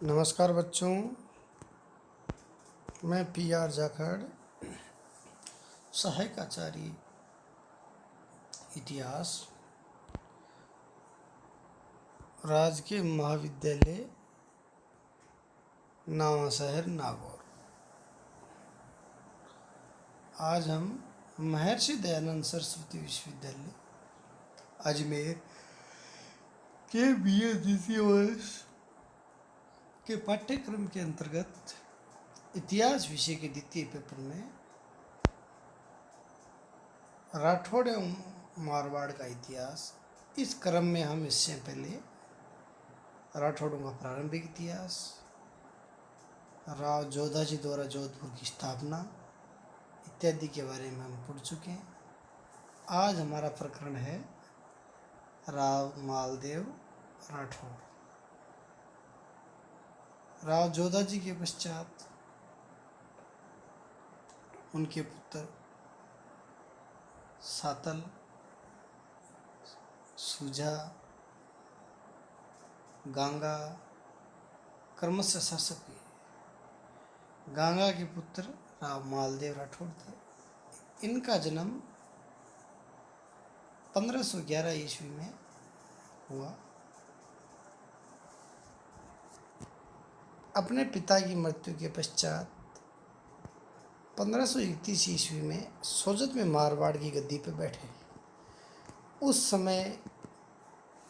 नमस्कार बच्चों, मैं पी.आर. जाखड़, सहायक आचार्य इतिहास, राजकीय महाविद्यालय नावाशहर नागौर। आज हम महर्षि दयानंद सरस्वती विश्वविद्यालय अजमेर के BA द्वितीय वर्ष के पाठ्यक्रम के अंतर्गत इतिहास विषय के द्वितीय पेपर में राठौड़ एवं मारवाड़ का इतिहास, इस क्रम में हम इससे पहले राठौड़ों का प्रारंभिक इतिहास, राव जोधाजी द्वारा जोधपुर की स्थापना इत्यादि के बारे में हम पढ़ चुके हैं। आज हमारा प्रकरण है राव मालदेव राठौड़। राव जोधाजी के पश्चात उनके पुत्र सातल, सूझा, गांगा क्रमशः शासक हुए। गांगा के पुत्र राव मालदेव राठौड़ थे। इनका जन्म 1511 ईस्वी में हुआ। अपने पिता की मृत्यु के पश्चात 1531 ईस्वी में सोजत में मारवाड़ की गद्दी पर बैठे। उस समय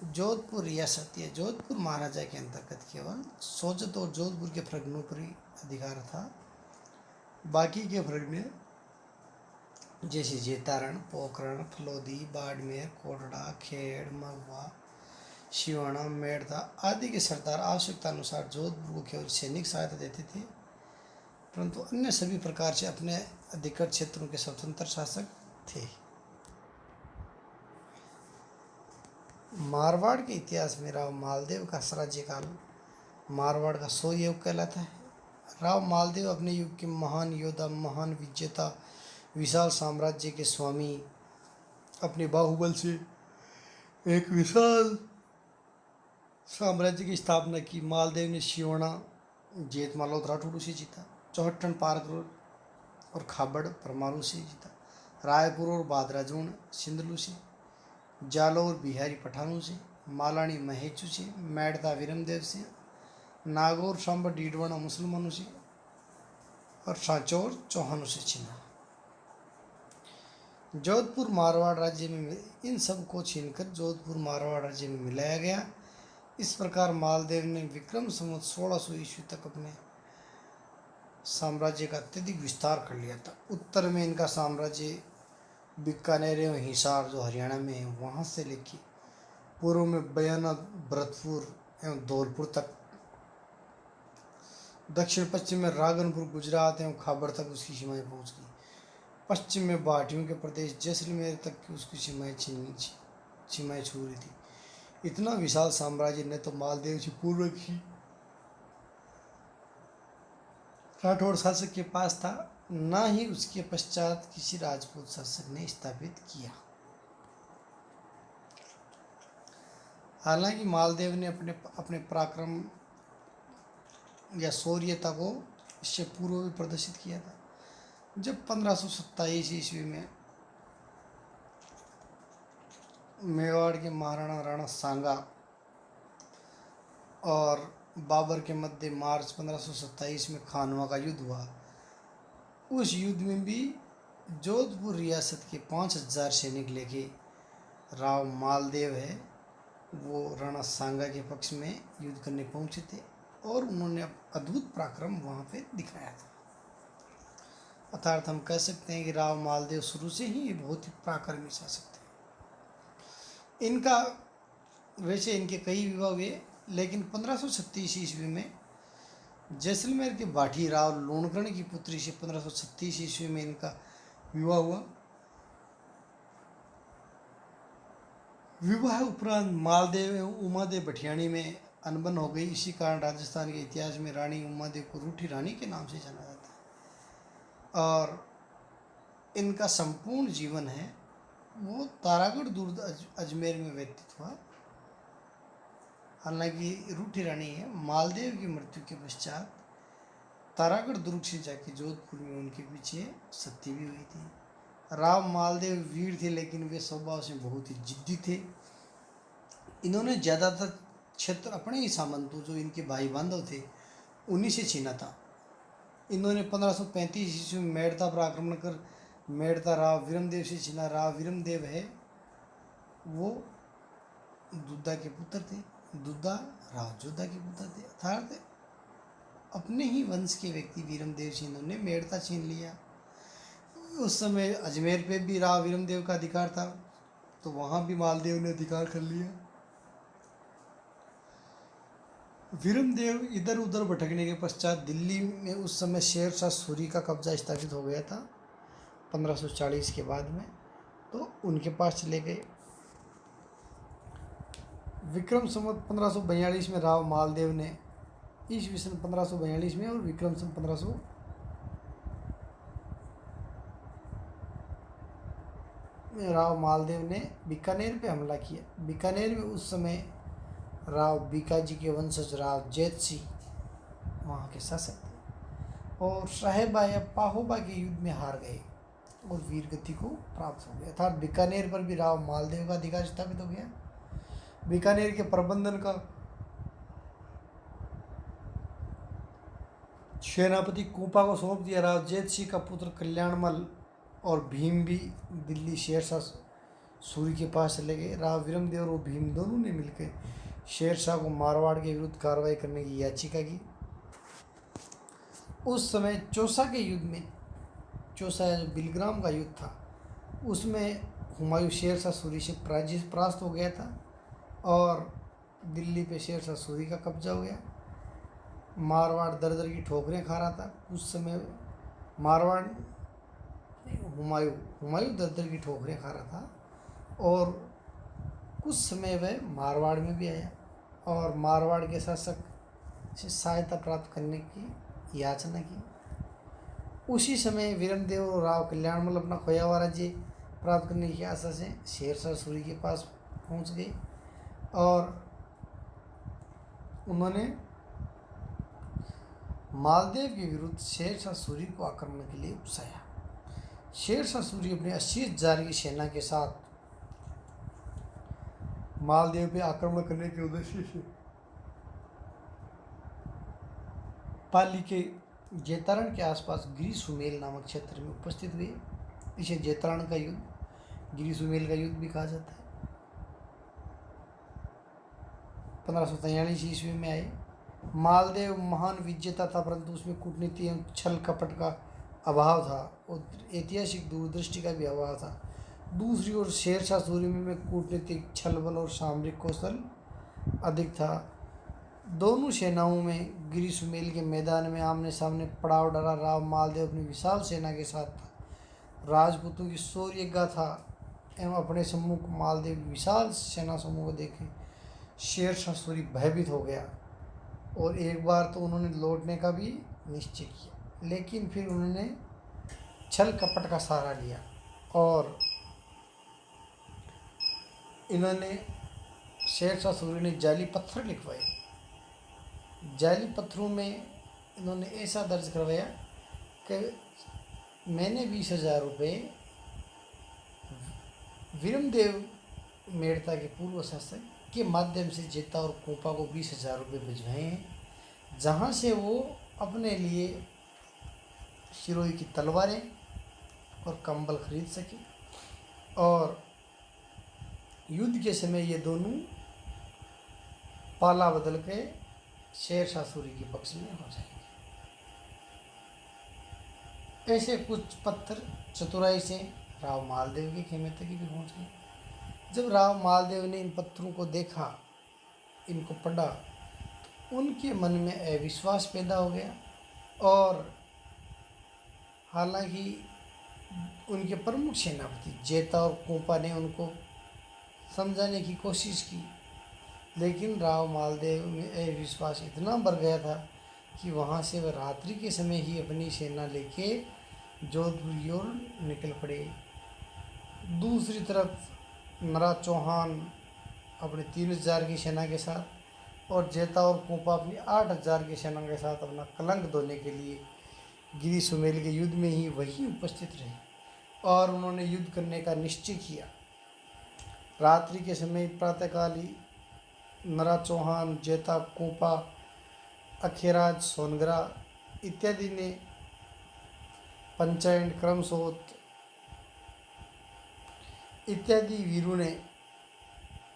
जोधपुर रियासत या जोधपुर महाराजा के अंतर्गत केवल सोजत और जोधपुर के प्रगणों पर ही अधिकार था। बाकी के प्रगणे जैसे जेतारण, पोखरण, फलोदी, बाड़मेर, कोटड़ा, खेड़, महुआ, शिवाणा, मेड़ता आदि के सरदार आवश्यकता अनुसार जोधपुर को केवल सैनिक सहायता देते थे, परंतु अन्य सभी प्रकार से अपने अधिकृत क्षेत्रों के स्वतंत्र शासक थे। मारवाड़ के इतिहास में राव मालदेव का राज्यकाल मारवाड़ का 100 युग कहलाता है। राव मालदेव अपने युग के महान योद्धा, महान विजेता, विशाल साम्राज्य के स्वामी, अपने बाहुबल से एक विशाल साम्राज्य की स्थापना की। मालदेव ने शिवणा, जेत मालौद राठौड़ से जीता, चौहट्टन पारगुर और खाबड़ परमाणु से जीता, रायपुर और बादराजून सिंधलू से, जालौर बिहारी पठानों से, मालानी महेचू से, मैड़ता विरमदेव से, नागौर सांबर डीडवाना मुसलमानों से और सांचौर चौहानों से छीना। जोधपुर मारवाड़ राज्य में इन सब को छीनकर जोधपुर मारवाड़ राज्य में मिलाया गया। इस प्रकार मालदेव ने विक्रम संवत 1600 ईस्वी तक अपने साम्राज्य का अत्यधिक विस्तार कर लिया था। उत्तर में इनका साम्राज्य बीकानेर एवं हिसार जो हरियाणा में है वहाँ से लेकर पूर्व में बयाना, भरतपुर एवं धौलपुर तक, दक्षिण पश्चिम में रागनपुर, गुजरात एवं खाबर तक उसकी सीमाएं पहुँच गई। पश्चिम में बाटियों के प्रदेश जैसलमेर तक की उसकी सीमाएं छू रही थी। इतना विशाल साम्राज्य न तो मालदेव से पूर्व की राठौड़ शासक के पास था, न ही उसके पश्चात किसी राजपूत शासक ने स्थापित किया। हालांकि मालदेव ने अपने पराक्रम या शौर्यता को इससे पूर्व भी प्रदर्शित किया था। जब 1527 ईस्वी में मेवाड़ के महाराणा राणा सांगा और बाबर के मध्य मार्च 1527 में खानवा का युद्ध हुआ। उस युद्ध में भी जोधपुर रियासत के 5000 सैनिक लेके राव मालदेव है वो राणा सांगा के पक्ष में युद्ध करने पहुंचे थे और उन्होंने अद्भुत पराक्रम वहाँ पे दिखाया था। अर्थात हम कह सकते हैं कि राव मालदेव शुरू से ही बहुत ही पराक्रमी शासक थे। इनका वैसे इनके कई विवाह हुए, लेकिन 1536 ईस्वी में जैसलमेर के बाठी राव लोणकर्ण की पुत्री से 1536 ईस्वी में इनका विवाह हुआ। विवाह उपरांत मालदेव एवं उमादेव भटियाणी में अनबन हो गई। इसी कारण राजस्थान के इतिहास में रानी उमादेव को रूठी रानी के नाम से जाना जाता है। और इनका संपूर्ण जीवन है वो तारागढ़ दुर्ग अजमेर में व्यतीत हुआ। हालांकि रूठी रानी है। मालदेव की मृत्यु के पश्चात तारागढ़ दुर्ग से जाके जोधपुर में उनके पीछे सत्य भी हुई थी। राव मालदेव वीर थे, लेकिन वे स्वभाव से बहुत ही जिद्दी थे। इन्होंने ज़्यादातर क्षेत्र अपने ही सामंतों, जो इनके भाई बांधव थे, उन्हीं से छीना था। इन्होंने 1535 ईस्वी में मेड़ता पर आक्रमण कर मेड़ता राव वीरमदेव से छीना। राव वीरमदेव है वो दुद्दा के पुत्र थे। दुद्दा राव जोधा के पुत्र थे, अर्थात अपने ही वंश के व्यक्ति वीरमदेव से इन्होंने मेड़ता छीन लिया। उस समय अजमेर पे भी राव वीरमदेव का अधिकार था, तो वहाँ भी मालदेव ने अधिकार कर लिया। वीरमदेव इधर उधर भटकने के पश्चात दिल्ली में उस समय शेर शाह सूरी का कब्जा स्थापित हो गया था 1540 के बाद में, तो उनके पास चले गए। विक्रम संवत 1542 में राव मालदेव ने, ईस्वी सन 1542 में और विक्रम सन 1500 में राव मालदेव ने बीकानेर पे हमला किया। बीकानेर में उस समय राव बीकाजी के वंशज राव जैत सिंह वहाँ के शासक थे और साहेबा या पाहोबा के युद्ध में हार गए और वीर गति को प्राप्त हो गया। अर्थात बीकानेर पर भी राव मालदेव का अधिकार स्थापित हो गया। बीकानेर के प्रबंधन का सेनापति कोपा को सौंप दिया। राव जैत सिंह का पुत्र कल्याणमल और भीम भी दिल्ली शेरशाह सूरी के पास चले गए। राव वीरमदेव और भीम दोनों ने मिलकर शेरशाह को मारवाड़ के विरुद्ध कार्रवाई करने की याचिका की। उस समय चौसा के युद्ध में, चौसा जो बिलग्राम का युद्ध था, उसमें हुमायूं शेरशाह सूरी से परास्त हो गया था और दिल्ली पे शेरशाह सूरी का कब्जा हो गया। मारवाड़ दर दर की ठोकरें खा रहा था उस समय। मारवाड़ हुमायूं दर दर की ठोकरें खा रहा था और कुछ समय वह मारवाड़ में भी आया और मारवाड़ के शासक से सहायता प्राप्त करने की याचना की। उसी समय वीरमदेव और राव कल्याणमल अपना खोया हुआ राज्य प्राप्त करने की आशा से शेरशाह सूरी के पास पहुंच गए और उन्होंने मालदेव के विरुद्ध शेरशाह सूरी को आक्रमण के लिए उकसाया। शेरशाह सूरी अपने 80,000 की सेना के साथ मालदेव पे आक्रमण करने के उद्देश्य से पाली के जैतारण के आसपास गिरी सुमेल नामक क्षेत्र में उपस्थित हुए। इसे जैतारण का युद्ध, गिरी सुमेल का युद्ध भी कहा जाता है। 1543 ईस्वी में आए। मालदेव महान विजेता था, परंतु उसमें कूटनीति एवं छल कपट का अभाव था और ऐतिहासिक दूरदृष्टि का भी अभाव था। दूसरी ओर शेरशाह सूरी में कूटनीतिक छल बल और सामरिक कौशल अधिक था। दोनों सेनाओं में गिरी सुमेल के मैदान में आमने सामने पड़ाव डरा। राव मालदेव अपनी विशाल सेना के साथ था। राजपूतों की शौर्य गाथा एवं अपने सम्मुख मालदेव की विशाल सेना समूह को देखे शेरशाह सूरी भयभीत हो गया और एक बार तो उन्होंने लौटने का भी निश्चय किया, लेकिन फिर उन्होंने छल कपट का सहारा लिया और इन्होंने शेरशाह सूरी ने जाली पत्थर लिखवाए। जाली पत्थरों में इन्होंने ऐसा दर्ज करवाया कि मैंने 20,000 रुपये वीरमदेव मेड़ता के पूर्व शासक के माध्यम से जेता और कोपा को 20,000 रुपये भिजवाए हैं, जहाँ से वो अपने लिए शिरोई की तलवारें और कंबल खरीद सके और युद्ध के समय ये दोनों पाला बदल के शेरशाह सूरी के पक्ष में हो जाएंगे। ऐसे कुछ पत्थर चतुराई से राव मालदेव के खेमे तक भी पहुँच गए। जब राव मालदेव ने इन पत्थरों को देखा, इनको पढ़ा, तो उनके मन में अविश्वास पैदा हो गया और हालांकि उनके प्रमुख सेनापति जेता और कोपा ने उनको समझाने की कोशिश की, लेकिन राव मालदेव में अविश्वास इतना बढ़ गया था कि वहाँ से वह रात्रि के समय ही अपनी सेना लेके जोधपुर की ओर निकल पड़े। दूसरी तरफ नरा चौहान अपने 3,000 की सेना के साथ और जेता और कोपा अपनी 8,000 की सेना के साथ अपना कलंक धोने के लिए गिरी सुमेल के युद्ध में ही वही उपस्थित रहे और उन्होंने युद्ध करने का निश्चय किया। रात्रि के समय प्रातःकाल ही नरा चौहान, जेता, कोपा, अखेराज, सोनगरा इत्यादि ने पंचायन, क्रमसोत इत्यादि वीरों ने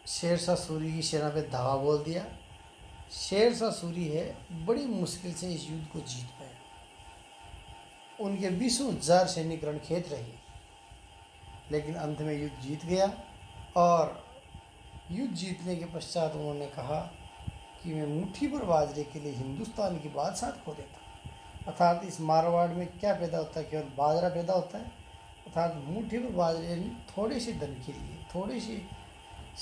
शेरशाह सूरी की सेना पे धावा बोल दिया। शेरशाह सूरी है बड़ी मुश्किल से इस युद्ध को जीत पाया। उनके 20,000 सैनिक रणखेत रहे, लेकिन अंत में युद्ध जीत गया। और युद्ध जीतने के पश्चात उन्होंने कहा कि मैं मुट्ठी भर बाजरे के लिए हिंदुस्तान की बादशाहत खो देता। अर्थात इस मारवाड़ में क्या पैदा होता है? केवल बाजरा पैदा होता है। अर्थात मुट्ठी भर बाजरे यानी थोड़े से धन के लिए, थोड़े से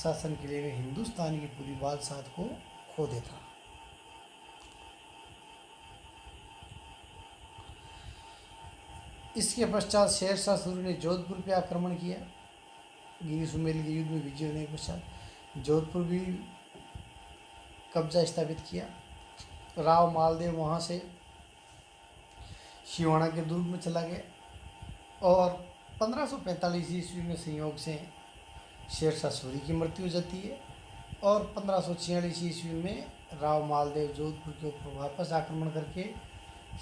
शासन के लिए मैं हिंदुस्तान की पूरी बादशाहत को खो देता। इसके पश्चात शेरशाह सूरी ने जोधपुर पर आक्रमण किया। गिरी सुमेल के युद्ध में विजय होने के पश्चात जोधपुर भी कब्जा स्थापित किया। राव मालदेव वहाँ से शिवाना के दुर्ग में चला गया और 1545 ईस्वी में संयोग से शेरशाह सूरी की मृत्यु हो जाती है और 1546 ईस्वी में राव मालदेव जोधपुर के ऊपर वापस आक्रमण करके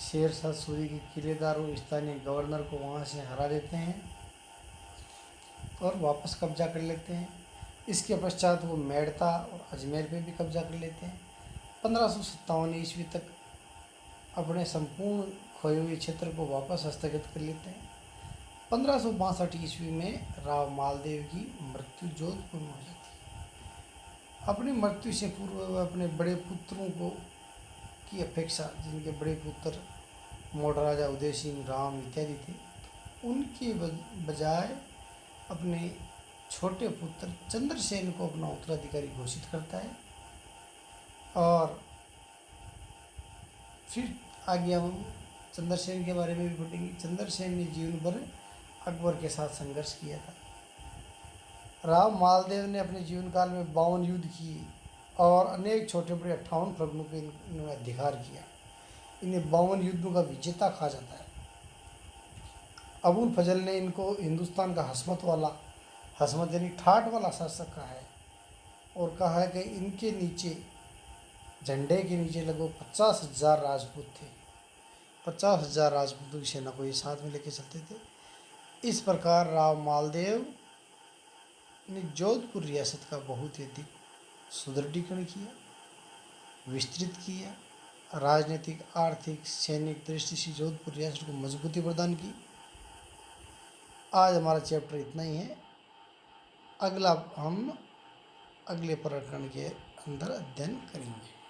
शेरशाह सूरी के किलेदार और स्थानीय गवर्नर को वहाँ से हरा देते हैं और वापस कब्जा कर लेते हैं। इसके पश्चात वो मेड़ता और अजमेर पे भी कब्जा कर लेते हैं। 1557 ईस्वी तक अपने संपूर्ण खोए हुए क्षेत्र को वापस हस्तगत कर लेते हैं। 1562 ईस्वी में राव मालदेव की मृत्यु जोधपुर में हो जाती है। अपनी मृत्यु से पूर्व वह अपने बड़े पुत्रों को की अपेक्षा, जिनके बड़े पुत्र मोड़ राजा उदय सिंह, राम इत्यादि थे, उनके बजाय अपने छोटे पुत्र चंद्रसेन को अपना उत्तराधिकारी घोषित करता है। और फिर आगे हम चंद्रसेन के बारे में भी पढ़ेंगे। चंद्रसेन ने जीवन भर अकबर के साथ संघर्ष किया था। राव मालदेव ने अपने जीवन काल में 52 युद्ध किए और अनेक छोटे बड़े 58 प्रगणों पे इन्होंने अधिकार किया। इन्हें 52 युद्धों का विजेता कहा जाता है। अबुल फजल ने इनको हिंदुस्तान का हसमत यानी ठाठ वाला शासक कहा है और कहा है कि इनके नीचे, झंडे के नीचे लगभग 50,000 राजपूत थे। 50,000 राजपूतों की सेना को ये साथ में लेके चलते थे। इस प्रकार राव मालदेव ने जोधपुर रियासत का बहुत ही अधिक सुदृढ़ीकरण किया, विस्तृत किया, राजनीतिक, आर्थिक, सैनिक दृष्टि से जोधपुर रियासत को मजबूती प्रदान की। आज हमारा चैप्टर इतना ही है। अगला हम अगले प्रकरण के अंदर अध्ययन करेंगे।